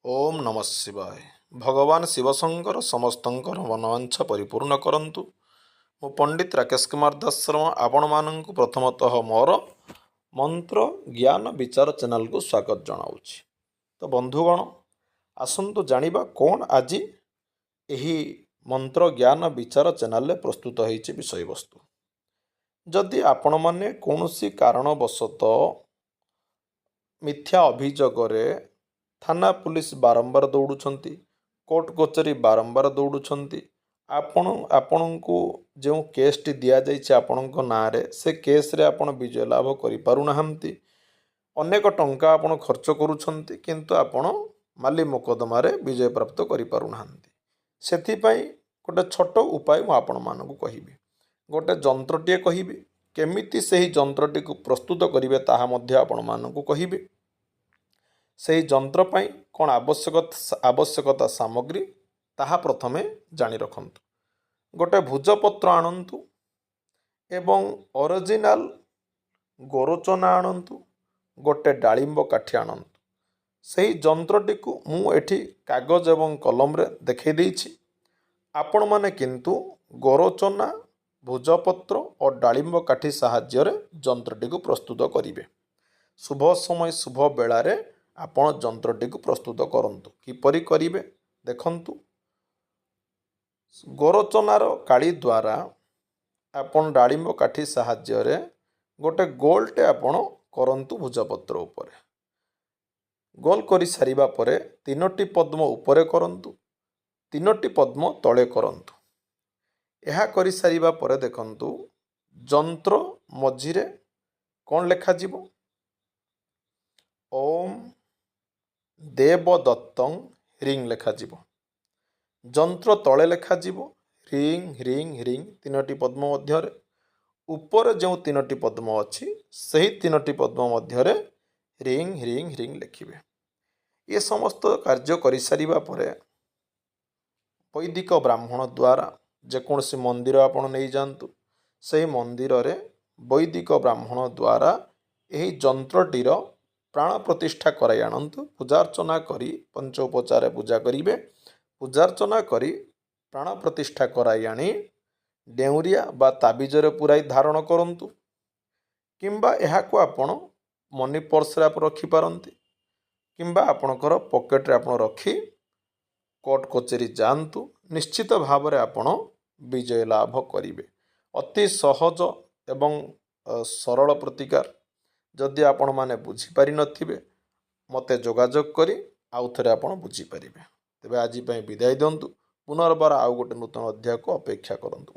ओम नमः शिवाय। भगवान शिवशंकर समस्तंकर मनोवांछा परिपूर्ण करंतु। मु पंडित राकेश कुमार दास शर्मा आपण मानंकु प्रथमतः मोर मंत्र ज्ञान विचार चैनल को स्वागत जनाऊँगी। तो बंधुगण आसतु जानिबा कौन आज यही मंत्र ज्ञान विचार चैनल प्रस्तुत होइछि विषय वस्तु। जदि आपण माने कौनसी कारणवशतः मिथ्या अभियोगरे थाना पुलिस बारंबार दौड़ुंट, कोर्ट कचेरी बारंबार दौड़ुंट, आपण को जो केसटी दि जाइए आपण ना से केस्रे आपण विजय लाभ करूना, अनेक टंका आपण खर्च करुँच किंतु आपण माली मोकदमार विजय प्राप्त करूना। से गोटे छोट उपाय मुझे कहबी, गोटे जंत्रटे कहबी केमिति सही जंत्रटी को प्रस्तुत करेंगे ताहा मध्य आपण मानकु कहबी। से जंत्र पाई कौन आवश्यकता सामग्री ताहा प्रथमे जानी रखंतु। गोटे भुजपत्र आणंतु एवं ओरिजिनाल गोरोचना आणंतु, गोटे डालिंब काठी आणंतु। सही जंत्रटी को मु एठी कागज एवं कलम रे देखै देइछि। आपण माने किंतु गोरोचना भुजपत्र और डालिंब काठी साहाय्य जंत्रटी को प्रस्तुत करिवे। शुभ समय शुभ बेलारे आपण जंत्रटी को प्रस्तुत करंतु। किपरि करिवे देखंतु, गोरोचनार काली द्वारा आपण डालिंब काठी साहाय्य गोटे गोलटे आपण करंतु भुजपत्र उपरे। गोल करि सारिबा परे तीनोटी पद्म उपरे करंतु, तीनोटी पद्म तले करंतु। यह करि सारिबा परे देखंतु जंत्र मझिरे कौन लेखा जीवो, ओम देवदत्तं ह्रीं लेखाଯିव। जंत्र तले लेखाଯିव ह्रीं ह्रीं ह्रीं तीनोटी पद्म मध्य उपर जो तीनोटी पद्म अच्छी से तीनोटी पद्म मध्य ह्रीं ह्रीं ह्रीं लिखिए। ये समस्त कार्य कर सारिबा परे वैदिक ब्राह्मण द्वारा जेकोसी मंदिर आपण नहीं जातु, से मंदिर रे वैदिक ब्राह्मण द्वारा यही जंत्रटीर प्राण प्रतिष्ठा कराई आणंतु। पूजार्चना करी पंचोपचार पूजा करिवे। पूजार्चना करी प्राण प्रतिष्ठा कराई आनी डेउरिया बा ताबिजरे पुराई धारण करंतु, किंबा एहाको आपण मनी पर्स रे आप रखी पारंती, किंबा आपणकर पॉकेट रे आपण रखी कोर्ट कचेरी जांतु। निश्चित भाव रे आपण विजय लाभ करिवे। अति सहज एवं सरल प्रतिकार। जदि आपण माने बुझी पारि नथिबे मते जोगाजोग करी आउ थरे आपण बुझी पारिबे। तेबे आज विदाय दियंतु। पुनर्बार आउ गोटे नूतन अध्याय को अपेक्षा करंतु।